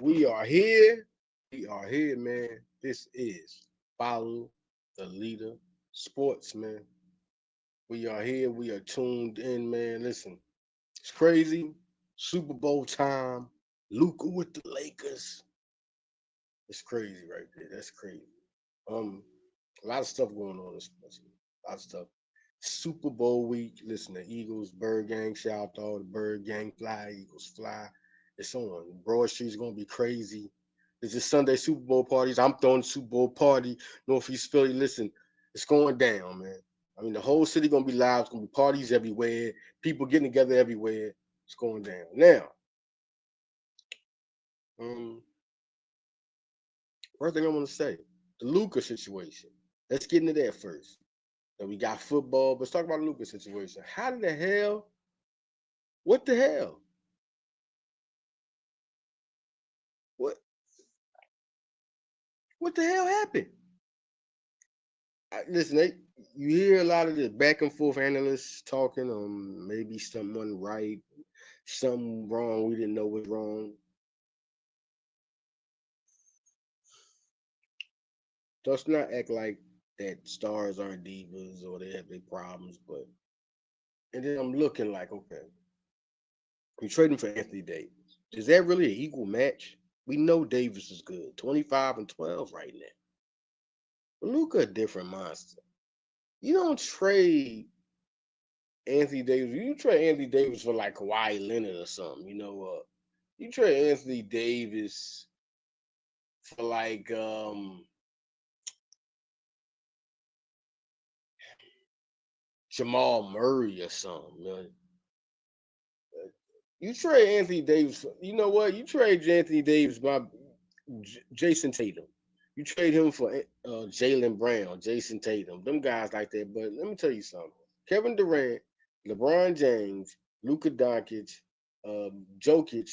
We are here. We are here, man. This is Follow the Leader Sports, man. We are here. We are tuned in, man. Listen, it's crazy. Super Bowl time. Luka with the Lakers. It's crazy right there. That's crazy. Um, a lot of stuff going on in sports. A lot of stuff. Super Bowl week. Listen, the Eagles, Bird Gang, shout out to all the Bird Gang, fly, Eagles fly. It's on. Broad Street's gonna be crazy. It's just Sunday Super Bowl parties. I'm throwing the Super Bowl party. Northeast Philly. Listen, it's going down, man. I mean, the whole city gonna be live. It's gonna be parties everywhere. People getting together everywhere. It's going down. Now, um, first thing I want to say, the Luca situation. Let's get into that first. Then we got football. Let's talk about the Luka situation. How did the hell? What the hell? What? What the hell happened? Listen, you hear a lot of the back and forth analysts talking. Maybe someone right, something wrong. We didn't know was wrong. Let's not act like that stars aren't divas or they have their problems. But and then I'm looking like, okay, you trading for Anthony Davis. Is that really an equal match? We know Davis is good, 25-12 right now. But Luka a different monster. You don't trade Anthony Davis. You trade Anthony Davis for like Kawhi Leonard or something. You trade Anthony Davis for like Jamal Murray or something. Man. You trade Anthony Davis. You know what? You trade Anthony Davis by Jason Tatum. You trade him for Jalen Brown, Jason Tatum, them guys like that. But let me tell you something: Kevin Durant, LeBron James, Luka Doncic, Jokic.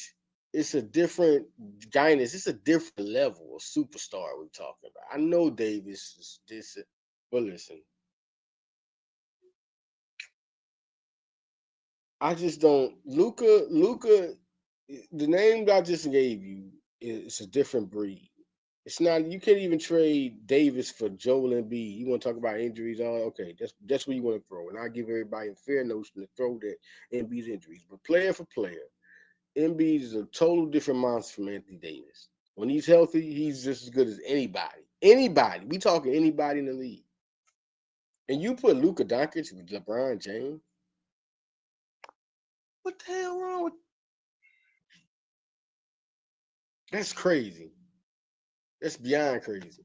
It's a different guyness. It's a different level of superstar we're talking about. I know Davis is this, but listen, I just don't. Luca, the name I just gave you is a different breed. It's not. You can't even trade Davis for Joel Embiid. You want to talk about injuries? Oh, okay, that's what you want to throw, and I give everybody a fair notion to throw that Embiid's injuries. But player for player, Embiid is a total different monster from Anthony Davis. When he's healthy, he's just as good as anybody. Anybody. We talking anybody in the league. And you put Luka Doncic with LeBron James. What the hell wrong with? That's crazy. That's beyond crazy.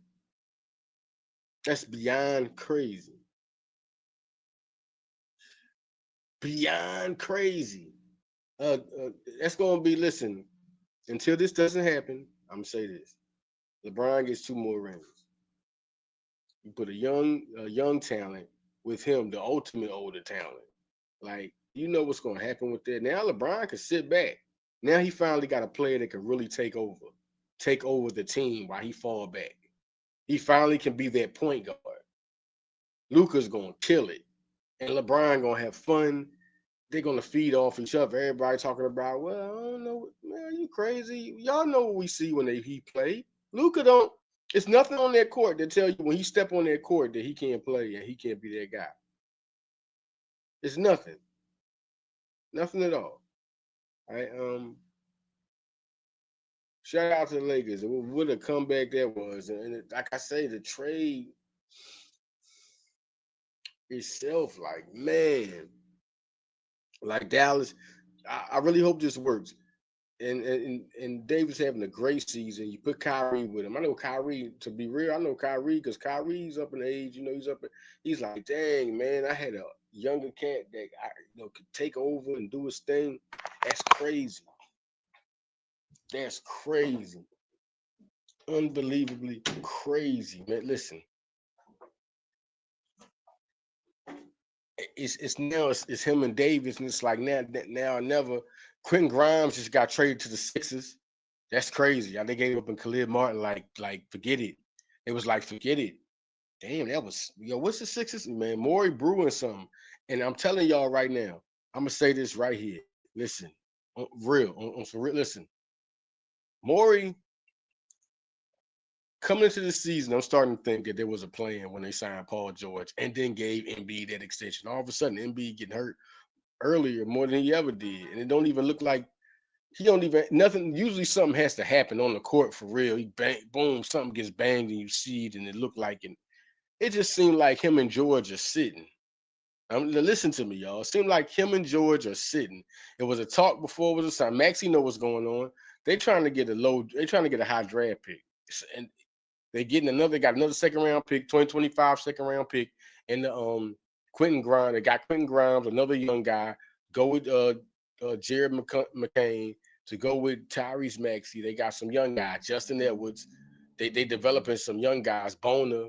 That's beyond crazy. Beyond crazy. Uh, uh that's gonna be. Listen, until this doesn't happen, I'm gonna say this: LeBron gets two more rings. You put a young talent with him, the ultimate older talent. Like you know what's gonna happen with that. Now LeBron can sit back. Now he finally got a player that can really take over the team while he fall back. He finally can be that point guard. Luca's gonna kill it, and LeBron gonna have fun. They're gonna feed off each other. Everybody talking about, well, I don't know, man, you crazy. Y'all know what we see when he play. Luca don't. It's nothing on that court that tell you when he step on that court that he can't play and he can't be that guy. It's nothing, nothing at all. All right. Shout out to the Lakers. What a comeback that was. And like I say, the trade itself, like man, like Dallas. I really hope this works. And Davis having a great season. You put Kyrie with him. I know Kyrie, to be real, I know Kyrie because Kyrie's up in age. He's like, dang, man, I had a younger cat that could take over and do his thing. That's crazy. That's crazy. Unbelievably crazy, man. Listen, it's him and Davis, and it's like now or never. Quentin Grimes just got traded to the Sixers. That's crazy. They gave up on Khalid Martin, like forget it. It was like forget it. Damn, that was what's the Sixers, man? Morey brewing something. And I'm telling y'all right now, I'm gonna say this right here. Listen, on real, on some real. Listen, Maury, coming into the season, I'm starting to think that there was a plan when they signed Paul George and then gave Embiid that extension. All of a sudden, Embiid getting hurt earlier more than he ever did, and it don't even look like he don't even nothing. Usually, something has to happen on the court for real. He bang, boom, something gets banged and you see it, and it looked like it just seemed like him and George are sitting. Listen to me, y'all. It seemed like him and George are sitting. It was a talk before it was a sign. Maxie know what's going on. They trying to get a low. They trying to get a high draft pick, and they getting another. They got another second round pick, 2025 second round pick, and the Quentin Grimes. They got Quentin Grimes, another young guy. Go with Jared McCain to go with Tyrese Maxey. They got some young guys, Justin Edwards. They developing some young guys, Bona.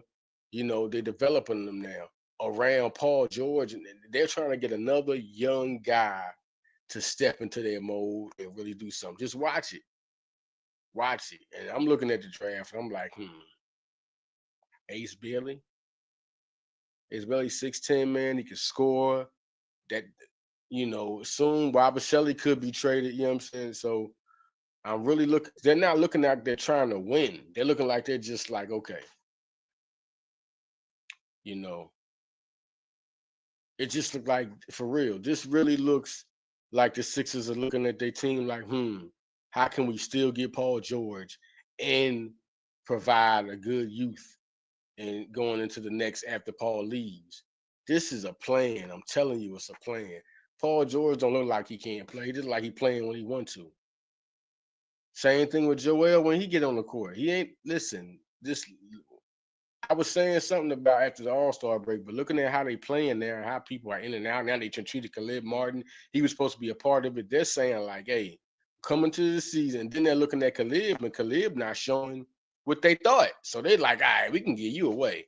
They're developing them now around Paul George, and they're trying to get another young guy to step into their mold and really do something. Just watch it. Watch it. And I'm looking at the draft, and I'm like, Ace Bailey. Ace Bailey, 6'10", man. He can score. That, soon Robert Shelley could be traded, you know what I'm saying? So I'm really looking. They're not looking like they're trying to win. They're looking like they're just like, okay, you know, it just looked like, for real, this really looks like the Sixers are looking at their team like, how can we still get Paul George and provide a good youth and going into the next after Paul leaves? This is a plan. I'm telling you, it's a plan. Paul George don't look like he can't play. He just like he playing when he want to. Same thing with Joel when he get on the court. He ain't listen. This I was saying something about after the All-Star break, but looking at how they playing there and how people are in and out, now they treated Caleb Martin. He was supposed to be a part of it. They're saying like, hey, coming to the season, then they're looking at Caleb, and Caleb not showing what they thought. So they're like, all right, we can give you away.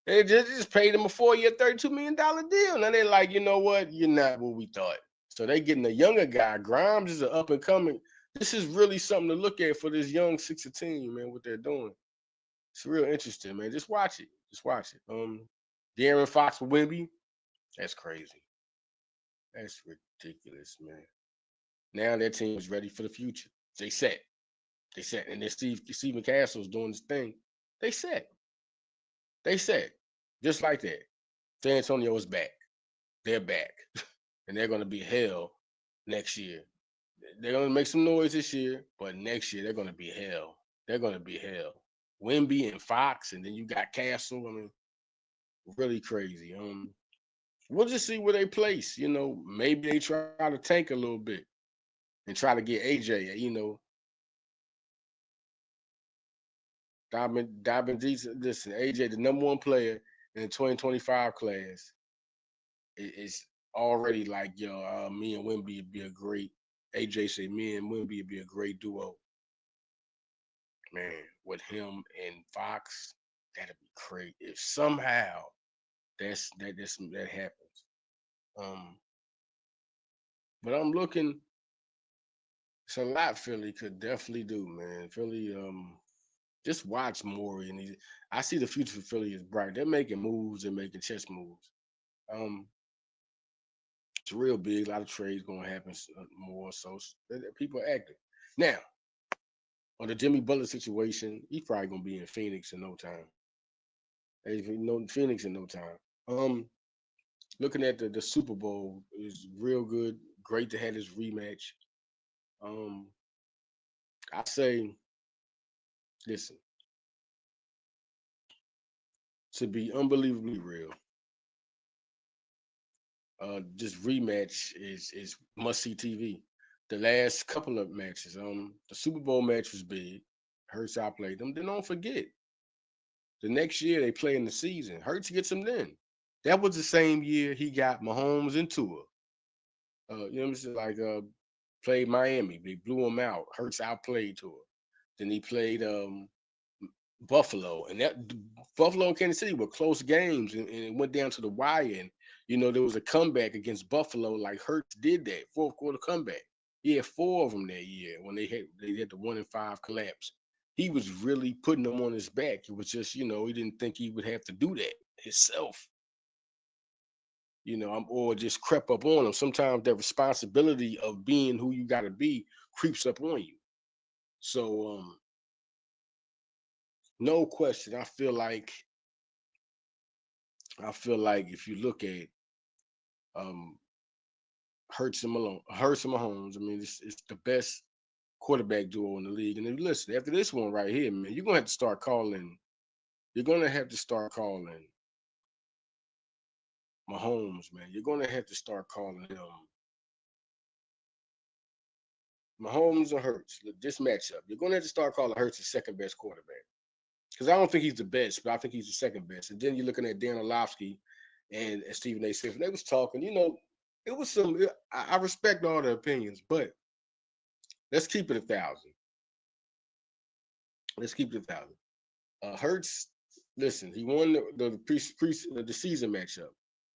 They just paid him a 4-year, $32 million deal. Now they're like, you know what? You're not what we thought. So they getting a younger guy. Grimes is an up and coming. This is really something to look at for this young 6 team, man, what they're doing. It's real interesting, man. Just watch it. Just watch it. DeAaron Fox with Wemby. That's crazy. That's ridiculous, man. Now their team is ready for the future. They set. They set. And then Stephen Castle's doing this thing. They set. They set. Just like that. San Antonio is back. They're back. And they're going to be hell next year. They're going to make some noise this year, but next year they're going to be hell. They're going to be hell. Wemby and Fox, and then you got Castle. I mean, really crazy. We'll just see where they place. Maybe they try to tank a little bit and try to get AJ. Diamond listen, AJ, the number one player in the 2025 class, is already like, me and Wemby would be a great. AJ said, me and Wemby would be a great duo. Man, with him and Fox, that'd be crazy. If somehow that happens. But I'm looking. It's a lot Philly could definitely do, man. Philly, just watch Maury, and I see the future for Philly is bright. They're making moves. They're making chess moves. Um, it's real big. A lot of trades going to happen more. So people are active now. On the Jimmy Butler situation, he's probably going to be in Phoenix in no time. Phoenix in no time. Looking at the Super Bowl is real good. Great to have this rematch. Um, I say, listen, to be unbelievably real, this rematch is must see TV. The last couple of matches, the Super Bowl match was big. Hurts outplayed them. Then don't forget, the next year they play in the season. Hurts gets him then. That was the same year he got Mahomes and Tua. You know what I'm saying? Like played Miami. They blew him out. Hurts outplayed Tua. Then he played Buffalo, and that Buffalo and Kansas City were close games, and it went down to the wire. And there was a comeback against Buffalo, like Hurts did that fourth quarter comeback. He had 4 of them that year when they had the 1-5 collapse. He was really putting them on his back. It was just he didn't think he would have to do that himself. Or just crept up on him. Sometimes that responsibility of being who you got to be creeps up on you. So no question. I feel like if you look at um Hurts and Mahomes, I mean, it's the best quarterback duo in the league. And then listen, after this one right here, man, you're gonna have to start calling. You're gonna have to start calling Mahomes, man. You're gonna have to start calling him Mahomes or Hurts. This matchup, you're gonna have to start calling Hurts the second best quarterback. Because I don't think he's the best, but I think he's the second best. And then you're looking at Dan Orlovsky and Stephen A. Smith, and they was talking. It was some. I respect all the opinions, but let's keep it 1,000. Let's keep it 1,000. Hurts, listen, he won the season matchup,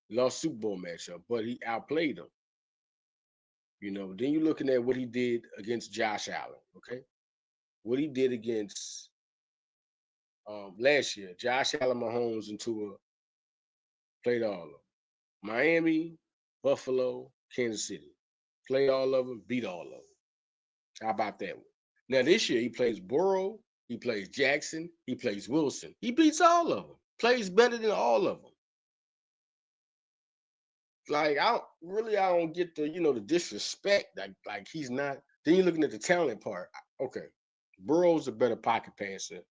he lost Super Bowl matchup, but he outplayed him. Then you're looking at what he did against Josh Allen. Okay, what he did against last year, Josh Allen, Mahomes, and Tua played all of them. Miami, Buffalo, Kansas City. Played all of them, beat all of them. How about that one? Now this year he plays Burrow, he plays Jackson, he plays Wilson. He beats all of them. Plays better than all of them. Like I don't get the disrespect. Like he's not. Then you're looking at the talent part. Okay, Burrow's a better pocket passer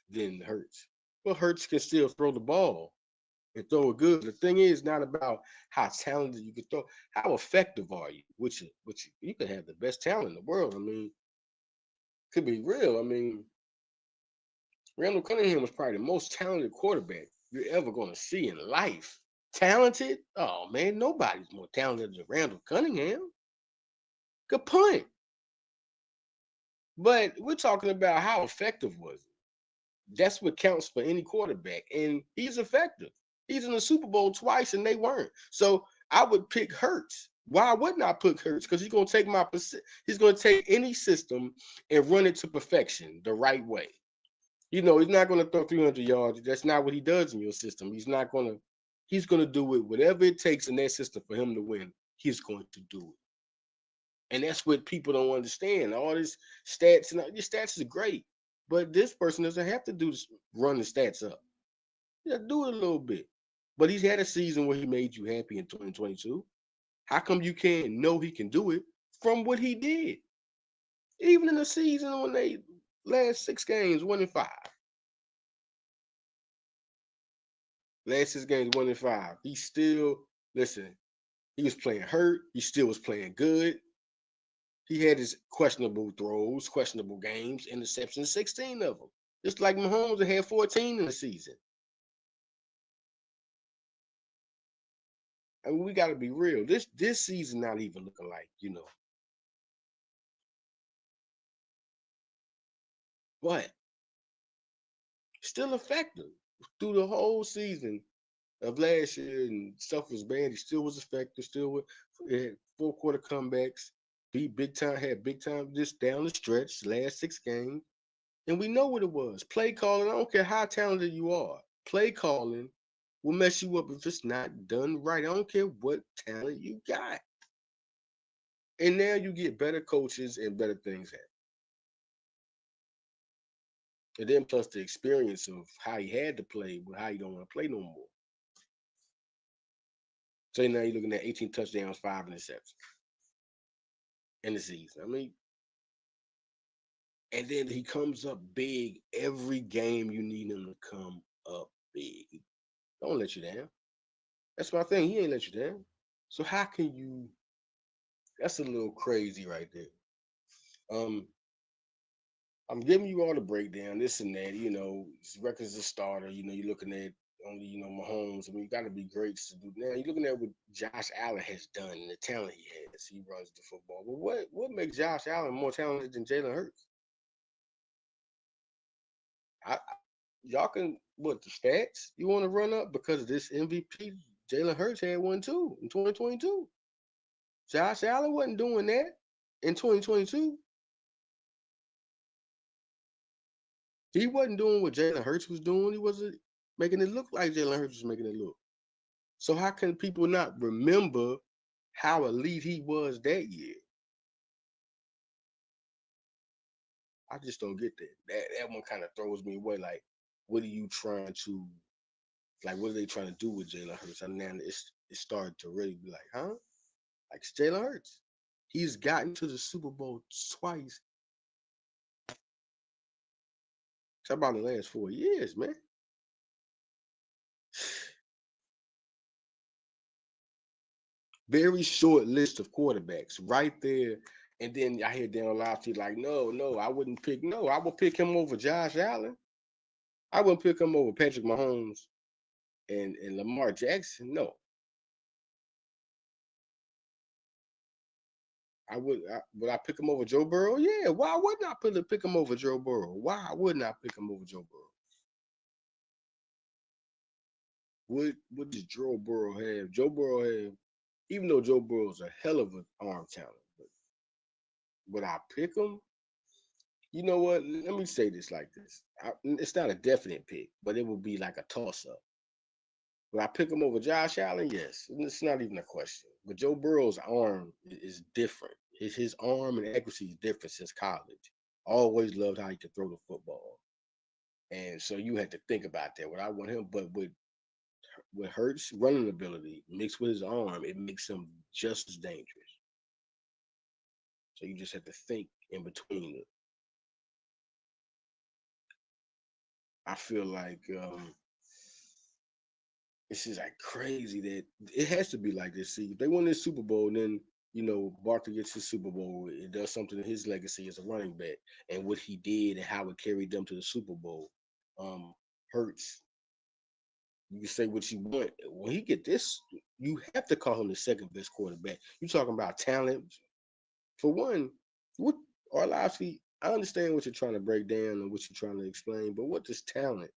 than Hurts. Well, Hurts can still throw the ball and throw it good. The thing is not about how talented you can throw. How effective are you? Which you can have the best talent in the world. I mean, could be real. I mean, Randall Cunningham was probably the most talented quarterback you're ever going to see in life. Talented? Oh man, nobody's more talented than Randall Cunningham. Good point. But we're talking about how effective was it. That's what counts for any quarterback, and he's effective. He's in the Super Bowl twice, and they weren't. So I would pick Hurts. Why wouldn't I pick Hurts? Because he's going to take any system and run it to perfection the right way. He's not going to throw 300 yards. That's not what he does in your system. He's going to do it, whatever it takes in that system for him to win. He's going to do it. And that's what people don't understand. All this stats and your stats are great, but this person doesn't have to run the stats up. Yeah, do it a little bit. But he's had a season where he made you happy in 2022. How come you can't know he can do it from what he did? Even in the season when they last 6 games, 1-5. Last 6 games, 1-5. He still, listen, he was playing hurt. He still was playing good. He had his questionable throws, questionable games, interceptions, 16 of them. Just like Mahomes had 14 in the season. I mean, we got to be real. This season not even looking like, but still effective through the whole season of last year, and stuff was bad. He still was effective. Had 4-quarter comebacks. Had big time just down the stretch, last 6 games. And we know what it was. Play calling, I don't care how talented you are. Play calling will mess you up if it's not done right. I don't care what talent you got. And now you get better coaches and better things happen. And then plus the experience of how he had to play, but how you don't want to play no more. So now you're looking at 18 touchdowns, 5 interceptions in the season. I mean, and then he comes up big every game. You need him to come up big. Don't let you down. That's my thing. He ain't let you down. So how can you? That's a little crazy right there. Um, I'm giving you all the breakdown, this and that. His record's a starter. You're looking at only, Mahomes. I mean, you got to be great to do. Now you're looking at what Josh Allen has done and the talent he has. He runs the football. But what makes Josh Allen more talented than Jalen Hurts? Y'all can the stats you want to run up because of this MVP? Jalen Hurts had one too in 2022. Josh Allen wasn't doing that in 2022. He wasn't doing what Jalen Hurts was doing. He wasn't making it look like Jalen Hurts was making it look. So how can people not remember how elite he was that year? I just don't get that. That one kind of throws me away. Like, what are you trying to like? What are they trying to do with Jalen Hurts? And then it started to really be like, huh? Like it's Jalen Hurts. He's gotten to the Super Bowl twice. Talk about the last 4 years, man. Very short list of quarterbacks right there. And then I hear Dan Orlovsky like, no, I wouldn't pick. No, I would pick him over Josh Allen. I wouldn't pick him over Patrick Mahomes and Lamar Jackson. No, would I pick him over Joe Burrow? Yeah. Why wouldn't I pick him over Joe Burrow? Why wouldn't I pick him over Joe Burrow? What does Joe Burrow have? Joe Burrow have, even though Joe Burrow's a hell of an arm talent, but would I pick him? You know what? Let me say this like this. It's not a definite pick, but it would be like a toss up. Would I pick him over Josh Allen? Yes. It's not even a question. But Joe Burrow's arm is different. His arm and accuracy is different since college. Always loved how he could throw the football. And so you had to think about that. Would I want him? But with Hurts' running ability mixed with his arm, it makes him just as dangerous. So you just have to think in between it. I feel like it's just like crazy that it has to be like this. See, if they win this Super Bowl, then Barkley gets his Super Bowl. It does something to his legacy as a running back and what he did and how it carried them to the Super Bowl. Hurts, you can say what you want. When he get this, you have to call him the second best quarterback. You talking about talent for one. What Orlovsky? I understand what you're trying to break down and what you're trying to explain, but what does talent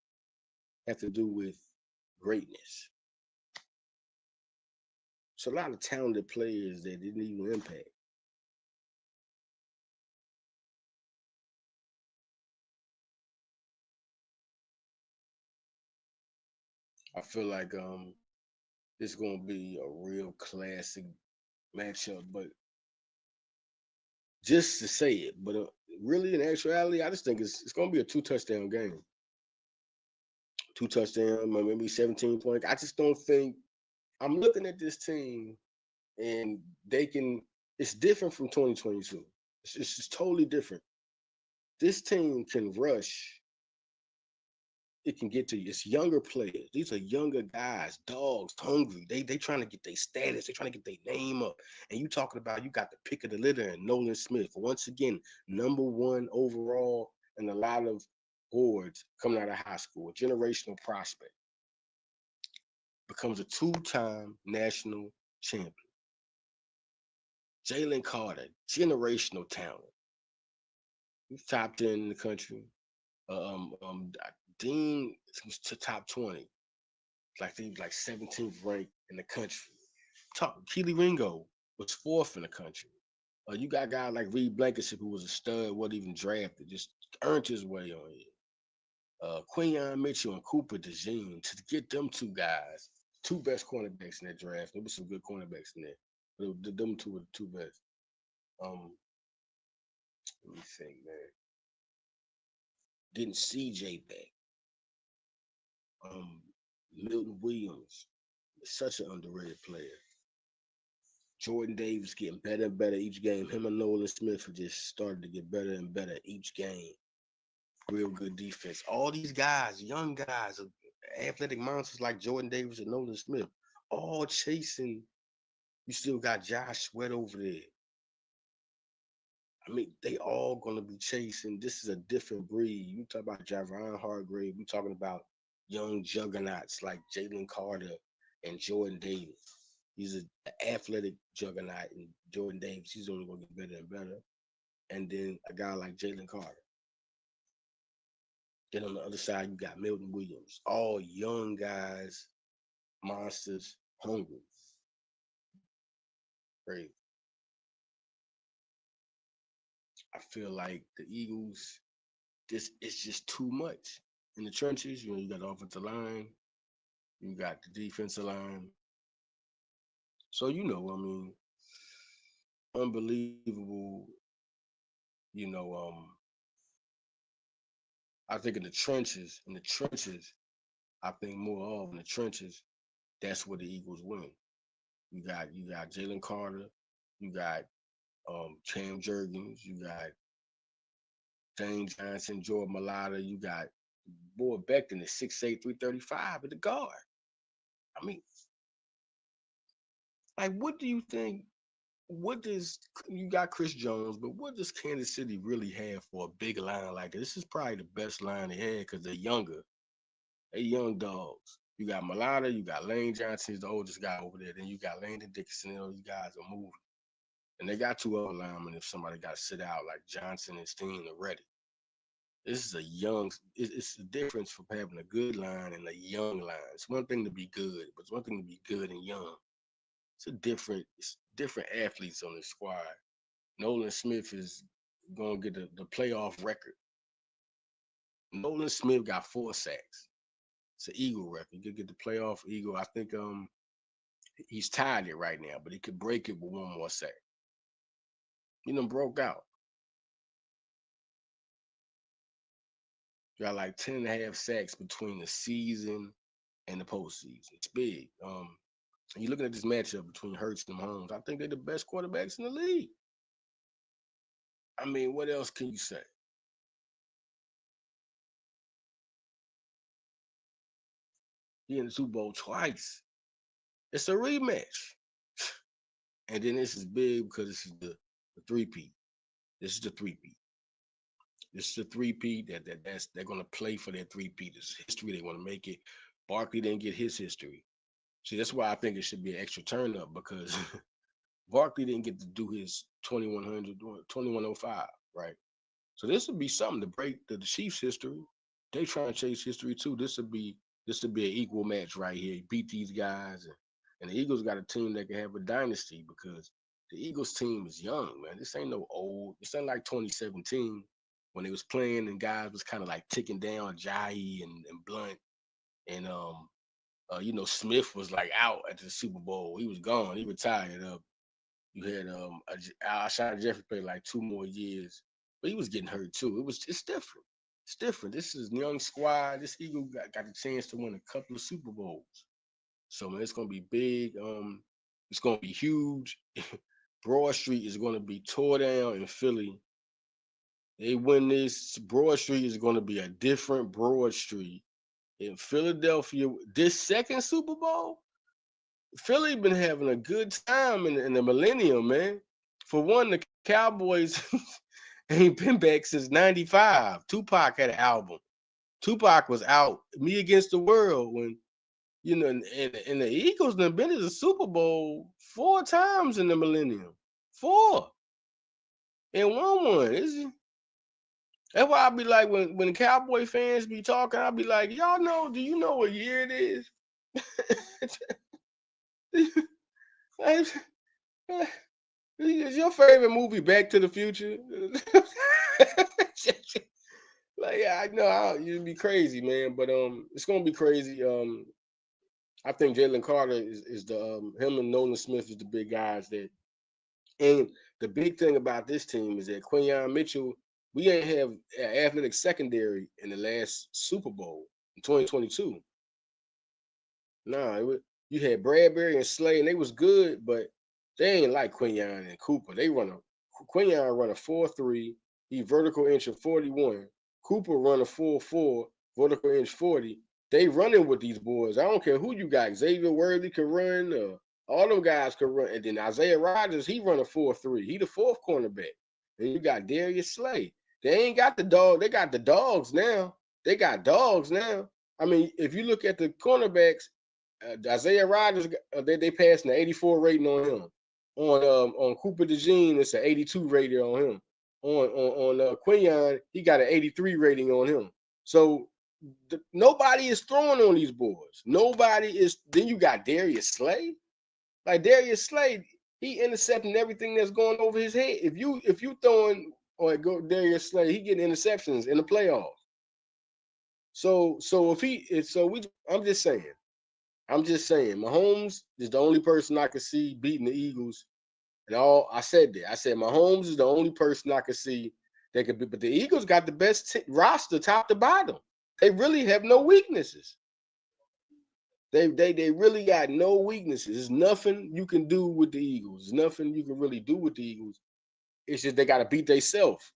have to do with greatness? It's a lot of talented players that didn't even impact. I feel like it's gonna be a real classic matchup, but just to say it, but really in actuality, I just think it's gonna be a 2 touchdown game. 2 touchdown, maybe 17 points. I just don't think I'm looking at this team and they can. It's different from 2022. It's just totally different. This team can rush, it can get to you. It's younger players. These are younger guys, dogs, hungry. They trying to get their status. They trying to get their name up. And you talking about you got the pick of the litter and Nolan Smith. Once again, #1 overall in a lot of boards coming out of high school. A generational prospect. Becomes a 2-time national champion. Jalen Carter, generational talent. He's top 10 in the country. Dean to top 20. Like he was like 17th ranked in the country. Keely Ringo was 4th in the country. You got guys like Reed Blankenship, who was a stud, wasn't even drafted, just earned his way on here. Quinyon Mitchell and Cooper DeJean, to get them two guys, two best cornerbacks in that draft. There was some good cornerbacks in there. But them two were the two best. Let me think, man. Getting CJ back. Milton Williams, such an underrated player. Jordan Davis getting better and better each game. Him and Nolan Smith have just started to get better and better each game. Real good defense. All these guys, young guys, athletic monsters like Jordan Davis and Nolan Smith, all chasing. You still got Josh Sweat over there. I mean, they all gonna be chasing. This is a different breed. You talk about Javon Hargrave. We talking about young juggernauts like Jalen Carter and Jordan Davis. He's an athletic juggernaut, and Jordan Davis, he's only gonna get better and better. And then a guy like Jalen Carter. Then on the other side, you got Milton Williams. All young guys, monsters, hungry. Great. I feel like the Eagles, this is just too much in the trenches. You got the offensive line, you got the defensive line. So I mean, unbelievable. You know, I think in the trenches, I think more of in the trenches, that's where the Eagles win. You got Jalen Carter, you got Cam Jurgens, you got Dane Johnson, Jordan Mailata, you got Boy Becton at 6'8", 335 at the guard. I mean, like, what do you think? What does you got Chris Jones, but what does Kansas City really have for a big line like this? This is probably the best line they had because they're younger. They young dogs. You got Mailata, you got Lane Johnson, he's the oldest guy over there. Then you got Landon Dickinson, those guys are moving. And they got two other linemen if somebody got to sit out, like Johnson and Steen are ready. This is a young, it's the difference from having a good line and a young line. It's one thing to be good, but it's one thing to be good and young. It's different athletes on the squad. Nolan Smith is going to get the playoff record. Nolan Smith got 4 sacks. It's an Eagle record. He could get the playoff Eagle. I think he's tied it right now, but he could break it with one more sack. He done broke out. Got like 10 and a half sacks between the season and the postseason. It's big. You're looking at this matchup between Hurts and Mahomes. I think they're the best quarterbacks in the league. I mean, what else can you say? He in the Super Bowl twice. It's a rematch. And then this is big because this is the three-peat. This is the three-peat. This is the three-peat that's they're gonna play for their three-peat. It's history. They want to make it. Barkley didn't get his history. See, that's why I think it should be an extra turn up because Barkley didn't get to do his 2100, 2105, right? So this would be something to break the Chiefs' history. They trying to chase history too. This would be an equal match right here. Beat these guys, and the Eagles got a team that can have a dynasty because the Eagles team is young, man. This ain't no old. This ain't like 2017 when they was playing and guys was kind of like ticking down Jai and Blunt and Smith was like out at the Super Bowl. He was gone. He retired. You had Alshon Jeffrey played like 2 more years, but he was getting hurt too. It's different. It's different. This is a young squad. This Eagle got a chance to win a couple of Super Bowls. So man, it's gonna be big. It's gonna be huge. Broad Street is gonna be tore down in Philly. They win this. Broad Street is gonna be a different Broad Street in Philadelphia. This second Super Bowl, Philly been having a good time in the millennium, man. For one, the Cowboys ain't been back since '95. Tupac had an album. Tupac was out. Me Against the World when and the Eagles done been to the Super Bowl 4 times in the millennium. 4 and won one. That's why I be like when the Cowboy fans be talking, I'll be like, y'all know, do you know what year it is? Is your favorite movie Back to the Future? Like, yeah, I know you'd be crazy, man. But it's gonna be crazy. I think Jalen Carter is the him and Nolan Smith is the big guys that. And the big thing about this team is that Quinyon Mitchell, we ain't have an athletic secondary in the last Super Bowl in 2022. Nah, you had Bradbury and Slay, and they was good, but they ain't like Quinyon and Cooper. Quinyon run a 4.3, he vertical inch of 41. Cooper run a 4.4, vertical inch 40. They running with these boys. I don't care who you got. Xavier Worthy can run. All them guys can run. And then Isaiah Rodgers, he run a 4.3. He the 4th cornerback. And you got Darius Slay. They ain't got the dog. They got the dogs now. I mean, if you look at the cornerbacks, Isaiah Rodgers, they passed an 84 rating on him. On Cooper DeJean, it's an 82 rating on him. On Quinyon, he got an 83 rating on him. So nobody is throwing on these boys. Nobody is. Then you got Darius Slay. Like Darius Slay, he intercepting everything that's going over his head. If you throwing or go Darius Slay, he getting interceptions in the playoffs. I'm just saying, Mahomes is the only person I could see beating the Eagles. And I said Mahomes is the only person I could see They could be, but the Eagles got the best roster top to bottom. They really have no weaknesses. They really got no weaknesses. There's nothing you can do with the Eagles. There's nothing you can really do with the Eagles. It's just they got to beat themselves.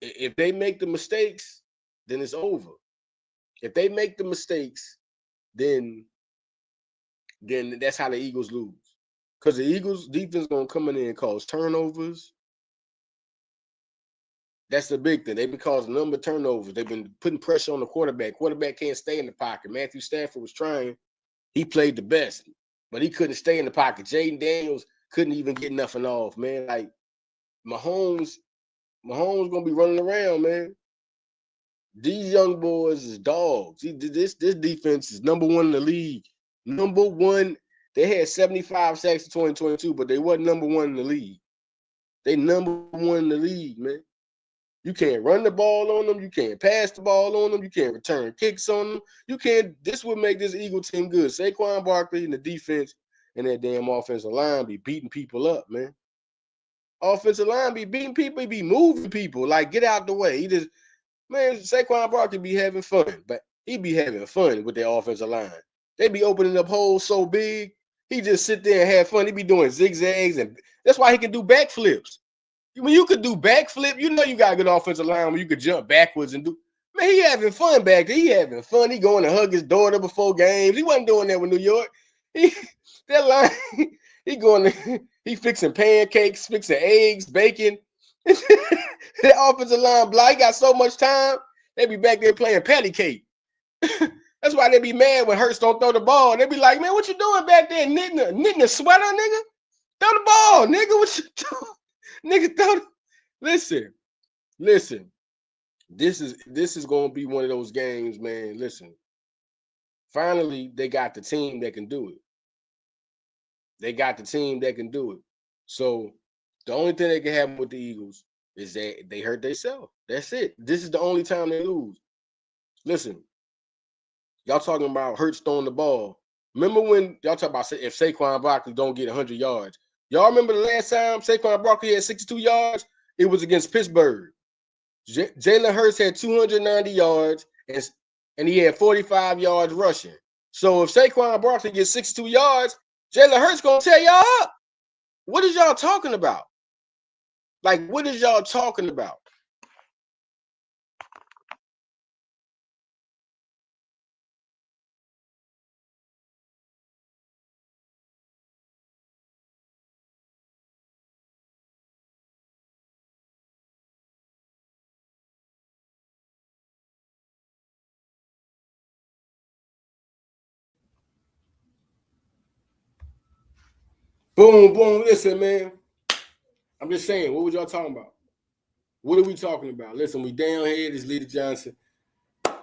If they make the mistakes, then it's over. If they make the mistakes, then that's how the Eagles lose. Because the Eagles defense gonna come in there and cause turnovers. That's the big thing. They've been causing a number of turnovers. They've been putting pressure on the quarterback. Quarterback can't stay in the pocket. Matthew Stafford was trying. He played the best, but he couldn't stay in the pocket. Jaden Daniels couldn't even get nothing off, man. Like Mahomes gonna be running around, man. These young boys is dogs. This defense is number one in the league. Number one. They had 75 sacks in 2022, but they wasn't number one in the league. They number one in the league, man. You can't run the ball on them. You can't pass the ball on them. You can't return kicks on them. You can't. This would make this Eagle team good. Saquon Barkley and the defense and that damn offensive line be beating people up, man. Offensive line be beating people. He be moving people. Like, get out the way. Saquon Barkley be having fun, but he be having fun with their offensive line. They be opening up holes so big. He just sit there and have fun. He be doing zigzags, and that's why he can do backflips. When you could do backflip, you know you got a good offensive line when you could jump backwards and do. Man, he having fun back there. He having fun. He going to hug his daughter before games. He wasn't doing that with New York. That line, he fixing pancakes, fixing eggs, bacon. That offensive line block. He got so much time. They be back there playing patty cake. That's why they be mad when Hurts don't throw the ball. They be like, man, what you doing back there? Knitting a sweater, nigga? Throw the ball, nigga. What you doing? Nigga, listen. This is gonna be one of those games, man. Listen. Finally, they got the team that can do it. So the only thing that can happen with the Eagles is that they hurt themselves. That's it. This is the only time they lose. Listen, y'all talking about Hurts throwing the ball. Remember when y'all talk about if Saquon Barkley don't get 100 yards? Y'all remember the last time Saquon Barkley had 62 yards? It was against Pittsburgh. Jalen Hurts had 290 yards, and he had 45 yards rushing. So if Saquon Barkley gets 62 yards, Jalen Hurts going to tear y'all up. What is y'all talking about? Like, what is y'all talking about? Boom, boom. Listen, man. I'm just saying, what was y'all talking about? What are we talking about? Listen, we down here. This Leader Johnson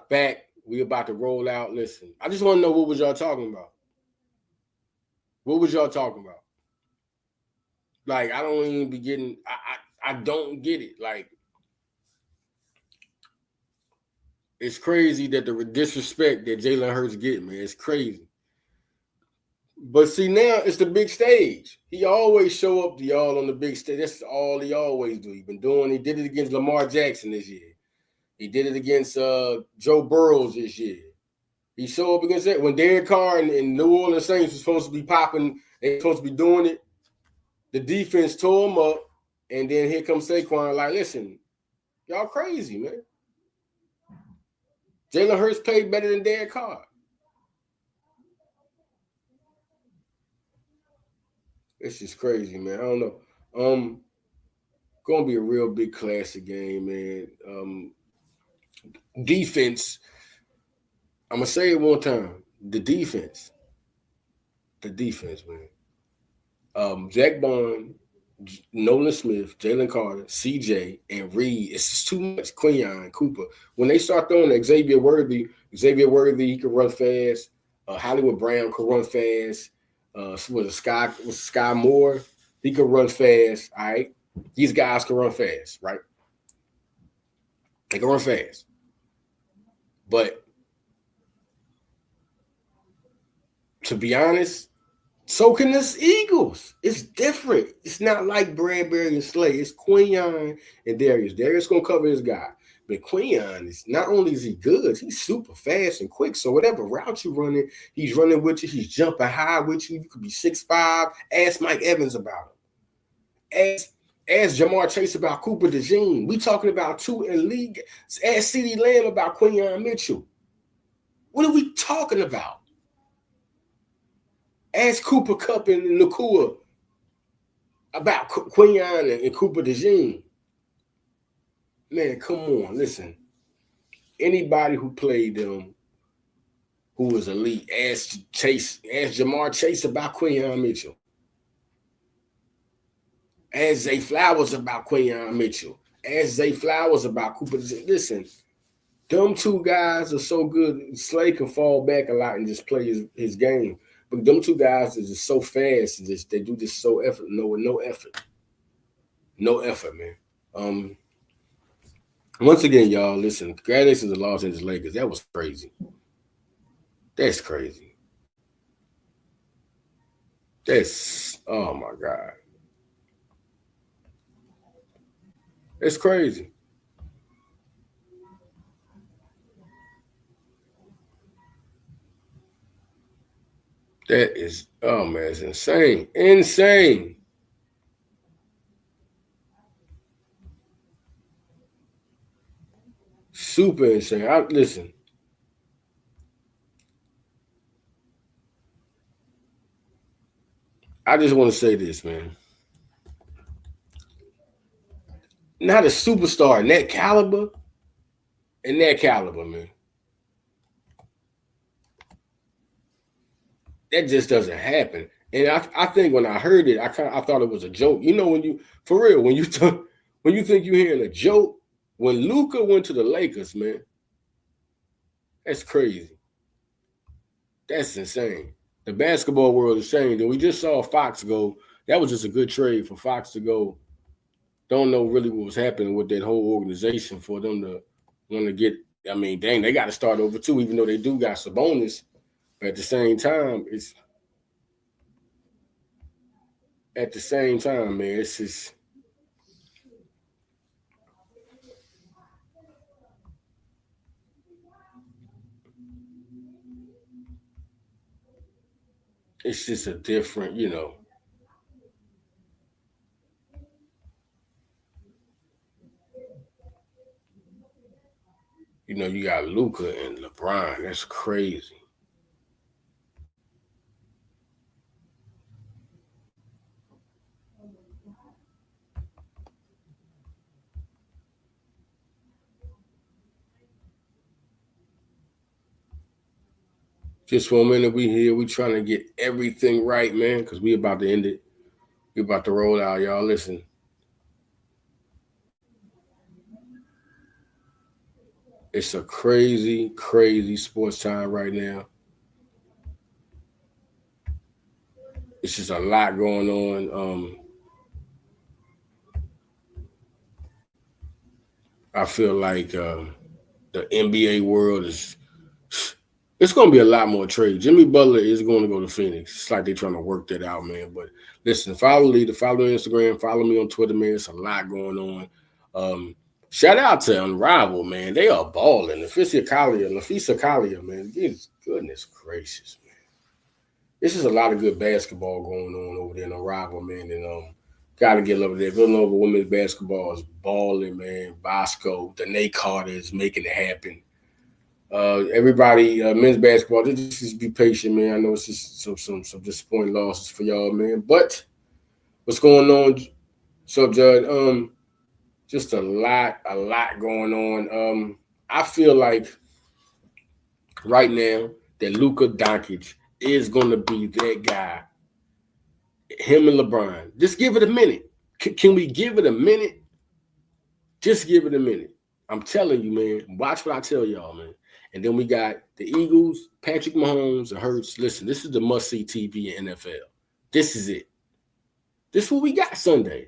back. We about to roll out. Listen, I just want to know what was y'all talking about. What was y'all talking about? Like, I don't even be getting. I don't get it. Like, it's crazy that the disrespect that Jalen Hurts get, man. It's crazy. But see, now it's the big stage. He always show up to y'all on the big stage. That's all he always do. He did it against Lamar Jackson this year. He did it against Joe Burrows this year. He showed up against that. When Derek Carr and New Orleans Saints was supposed to be popping, they supposed to be doing it, the defense tore him up, and then here comes Saquon like, listen, y'all crazy, man. Jalen Hurts played better than Derek Carr. It's just crazy, man. I don't know. Gonna be a real big classic game, man. Defense. I'm gonna say it one time. The defense, man. Jack Bond, Nolan Smith, Jalen Carter, CJ, and Reed. It's just too much. Quinion, Cooper. When they start throwing Xavier Worthy, he can run fast. Hollywood Brown can run fast. Sky Moore? He can run fast. All right. These guys can run fast, right? They can run fast. But to be honest, So can this Eagles. It's different. It's not like Bradbury and Slay. It's Quinion and Darius. Darius gonna cover his guy. But Quinion is not only is he good, he's super fast and quick. So whatever route you're running, he's running with you. He's jumping high with you. You could be 6'5". Ask Mike Evans about him. Ask Jamar Chase about Cooper DeJean. We talking about two in league. Ask CeeDee Lamb about Quinion Mitchell. What are we talking about? Ask Cooper Kupp and Nakua about Quinion and Cooper DeJean. Man, come on, listen. Anybody who played them, who was elite, ask Jamar Chase about Quinion Mitchell. Ask Zay Flowers about Quinion Mitchell. Ask Zay Flowers about Cooper DeJean. Listen, them two guys are so good. Slay can fall back a lot and just play his game. But them two guys are just so fast and they do this so effort. No effort. No effort, man. Once again, y'all, listen, congratulations to the Los Angeles Lakers. That was crazy. That's crazy. Oh my God. It's crazy. That is, oh man, it's insane. Insane. Super insane. Listen. I just want to say this, man. Not a superstar in that caliber. Man. That just doesn't happen. And I think when I heard it, I thought it was a joke. You know, when you think you're hearing a joke, when Luka went to the Lakers, man, that's crazy. That's insane. The basketball world is changed. And we just saw Fox go. That was just a good trade for Fox to go. Don't know really what was happening with that whole organization for them to want to get. I mean, dang, they got to start over too, even though they do got Sabonis. But at the same time, man, it's just. It's just a different, you know. You know, you got Luka and LeBron. That's crazy. Just for a minute, we here. We trying to get everything right, man, because we about to end it. We about to roll out, y'all. Listen. It's a crazy, crazy sports time right now. It's just a lot going on. I feel like the NBA world is. It's going to be a lot more trade. Jimmy Butler is going to go to Phoenix. It's like they're trying to work that out, man. But listen, follow me on Instagram, follow me on Twitter, man. It's a lot going on. Shout out to Unrivaled, man. They are balling. Nafisa Kalia, man. Goodness gracious, man. This is a lot of good basketball going on over there in Unrivaled, man. And got to get love there. Villanova women's basketball is balling, man. Bosco, Danae Carter is making it happen. Everybody, men's basketball, just be patient, man. I know it's just some disappointing losses for y'all, man. But what's going on? What's up, Judd? Just a lot going on. I feel like right now that Luka Doncic is going to be that guy. Him and LeBron. Just give it a minute. Can we give it a minute? Just give it a minute. I'm telling you, man. Watch what I tell y'all, man. And then we got the Eagles, Patrick Mahomes, and Hurts. Listen, this is the must-see TV in NFL. This is it. This is what we got Sunday.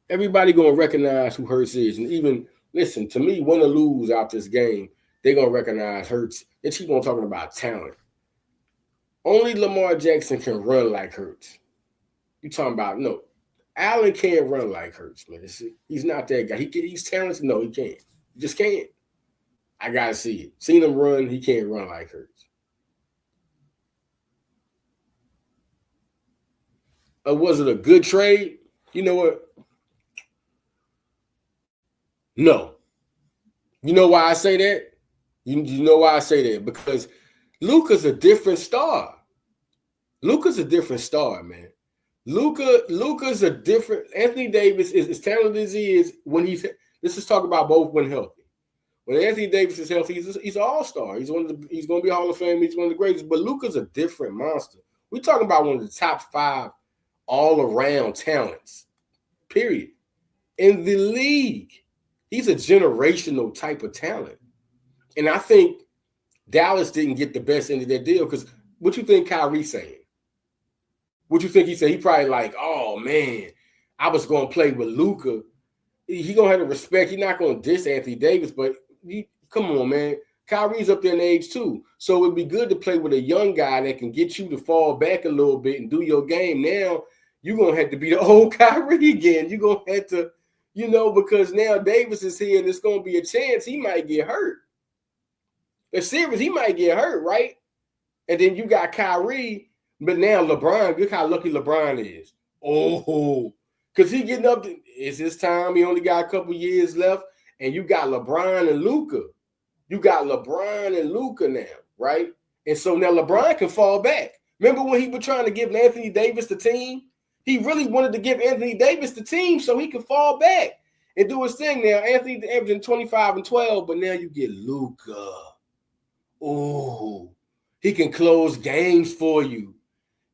Everybody going to recognize who Hurts is. And even, listen, to me, win or lose out this game, they're going to recognize Hurts. They keep on talking about talent. Only Lamar Jackson can run like Hurts. You talking about no? Allen can't run like Hurts, man. He's not that guy. He's talented. No, he can't. He just can't. I gotta see it. Seen him run. He can't run like Hurts. Was it a good trade? You know what? No. You know why I say that? You know why I say that? Because Luka's a different star. Luka's a different star, man. Luka's a different. Anthony Davis is as talented as he is when he's. Let's just talk about both when healthy. When Anthony Davis is healthy, he's an all-star. He's going to be Hall of Fame. He's one of the greatest. But Luka's a different monster. We're talking about one of the top 5 all-around talents. Period. In the league, he's a generational type of talent. And I think Dallas didn't get the best end of that deal because what you think Kyrie's saying? What you think he said? He probably like, oh, man, I was going to play with Luka. He going to have to respect. He's not going to diss Anthony Davis, but come on, man. Kyrie's up there in age too. So it'd be good to play with a young guy that can get you to fall back a little bit and do your game. Now you're going to have to be the old Kyrie again. You're going to have to, because now Davis is here and it's going to be a chance he might get hurt. It's serious. He might get hurt, right? And then you got Kyrie, but now LeBron, look how lucky LeBron is. Oh, because he getting up. It's his time. He only got a couple years left. And you got LeBron and Luka. You got LeBron and Luka now, right? And so now LeBron can fall back. Remember when he was trying to give Anthony Davis the team? He really wanted to give Anthony Davis the team so he could fall back and do his thing now. Anthony averaging 25 and 12, but now you get Luka. Oh, he can close games for you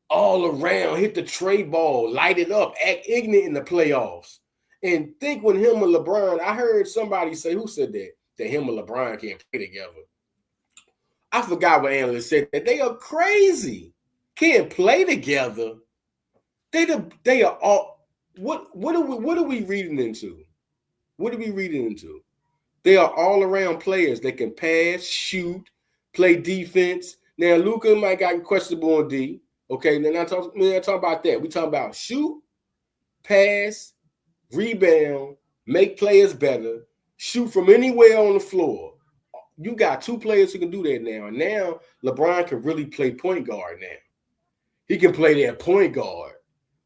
all around, hit the tray ball, light it up, act ignorant in the playoffs. And think when him and LeBron, I heard somebody say, who said that? That him and LeBron can't play together. I forgot what analyst said that. They are crazy. Can't play together. They are all. What are we reading into? What are we reading into? They are all around players. They can pass, shoot, play defense. Now Luka might got questionable on D. Okay, we're not talking about that. We're talking about shoot, pass, rebound, make players better, shoot from anywhere on the floor. You got 2 players who can do that now. And now LeBron can really play point guard now. He can play that point guard.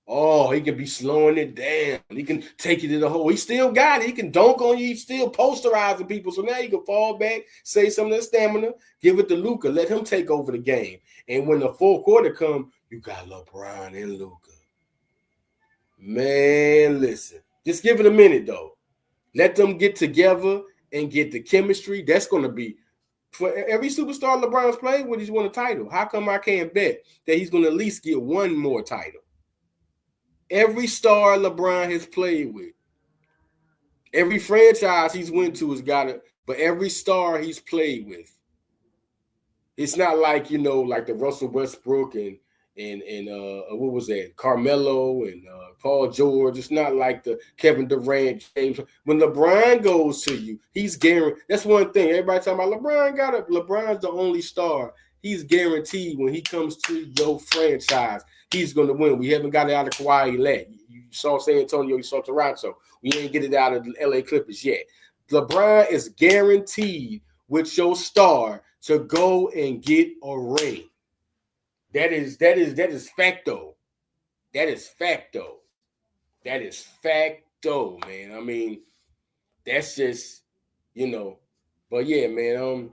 Oh, he can be slowing it down. He can take you to the hole. He still got it. He can dunk on you. He's still posterizing people. So now you can fall back, save some of the stamina, give it to Luka. Let him take over the game. And when the fourth quarter comes, you got LeBron and Luka. Man, listen. Just give it a minute, though. Let them get together and get the chemistry. That's going to be for every superstar LeBron's played with. He's won a title. How come I can't bet that he's going to at least get one more title? Every star LeBron has played with, every franchise he's went to has got it. But every star he's played with, it's not like like the Russell Westbrook and what was that? Carmelo and Paul George. It's not like the Kevin Durant, James. When LeBron goes to you, he's guaranteed. That's one thing. Everybody talking about LeBron's the only star. He's guaranteed when he comes to your franchise, he's going to win. We haven't got it out of Kawhi yet. You saw San Antonio, you saw Toronto. We ain't get it out of the LA Clippers yet. LeBron is guaranteed with your star to go and get a ring. That is facto. That is facto. That is facto, man. I mean, that's just, But yeah, man,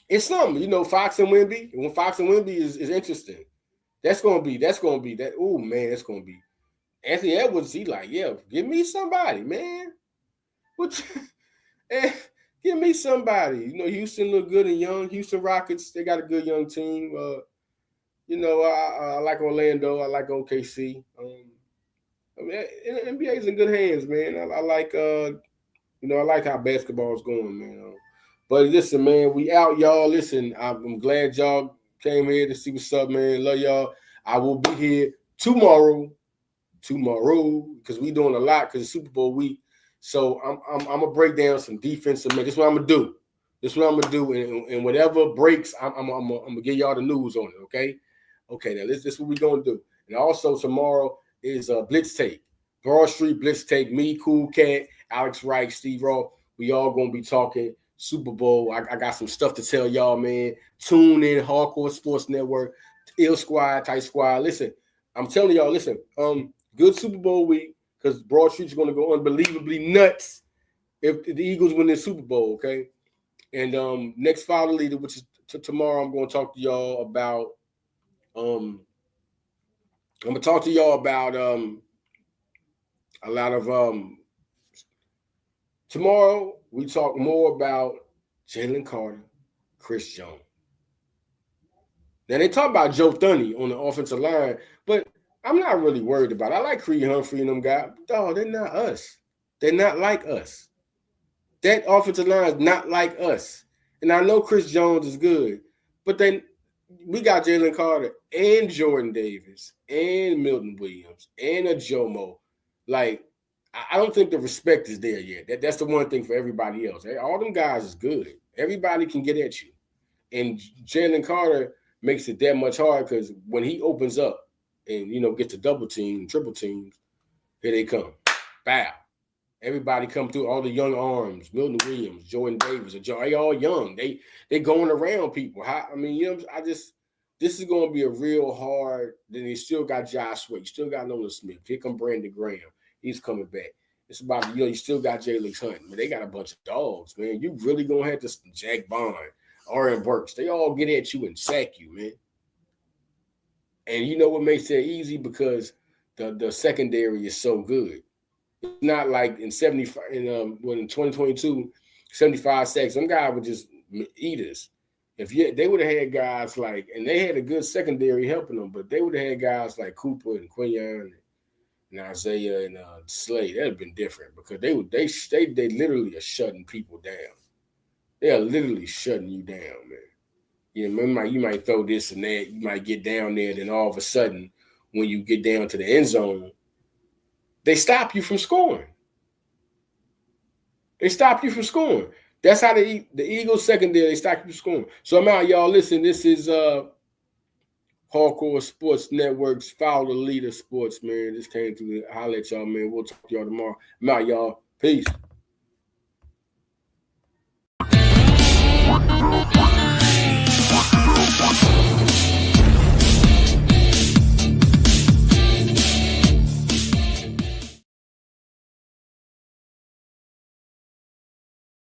it's something, Fox and Wemby. When Fox and Wemby is interesting. That's gonna be that. Oh man, that's gonna be Anthony Edwards. He like, yeah, give me somebody, man. Give me somebody. Houston look good and young. Houston Rockets, they got a good young team. I like Orlando. I like OKC. NBA is in good hands, man. I like I like how basketball is going, man. But listen, man, we out, y'all. Listen, I'm glad y'all came here to see what's up, man. Love y'all. I will be here tomorrow, because we doing a lot because it's Super Bowl week. So I'm gonna break down some defensive. This is what I'm gonna do. And whatever breaks, I'm gonna give y'all the news on it. Okay. Okay, now this is what we're gonna do. And also tomorrow is Blitz Take. Broad Street Blitz Take. Me, Cool Cat, Alex Wright, Steve Ross. We all gonna be talking Super Bowl. I got some stuff to tell y'all, man. Tune in, Hardcore Sports Network, Ill Squad, Tight Squad. Listen, I'm telling y'all, listen, good Super Bowl week, because Broad Street's gonna go unbelievably nuts if the Eagles win the Super Bowl, okay? And next Follow Leader, which is tomorrow, I'm gonna talk to y'all about I'm gonna talk to y'all about a lot of tomorrow we talk more about Jalen Carter, Chris Jones. Now they talk about Joe Thuney on the offensive line, but I'm not really worried about it. I like Creed Humphrey and them guys. Dog, they're not us. They're not like us. That offensive line is not like us. And I know Chris Jones is good, but then we got Jalen Carter and Jordan Davis and Milton Williams and a Jomo. Like, I don't think the respect is there yet. That's the one thing for everybody else. All them guys is good. Everybody can get at you. And Jalen Carter makes it that much harder because when he opens up and, gets to double team, triple teams, here they come. Bow. Everybody come through, all the young arms, Milton Williams, Jordan Davis, they all young. They going around people. This is going to be a real hard. Then you still got Josh Sweat. You still got Nolan Smith. Here come Brandon Graham. He's coming back. It's about, you still got Jalen Hunt. Man, they got a bunch of dogs, man. You really going to have to, Jack Bond, Aaron Burks. They all get at you and sack you, man. And you know what makes that easy? Because the secondary is so good. It's not like in 2022, 75 sacks, some guys were just eaters. They would have had guys like, and they had a good secondary helping them, but they would have had guys like Cooper and Quinion and Isaiah and Slade. That'd have been different because they literally are shutting people down. They are literally shutting you down, man. You might throw this and that, you might get down there, then all of a sudden, when you get down to the end zone, they stop you from scoring. That's how the Eagles secondary, they stop you from scoring. So I'm out, y'all. Listen, this is Hardcore Sports Network's Follow the Leader Sports, man. This came through. I'll let y'all, man. We'll talk to y'all tomorrow. I'm out, y'all. Peace.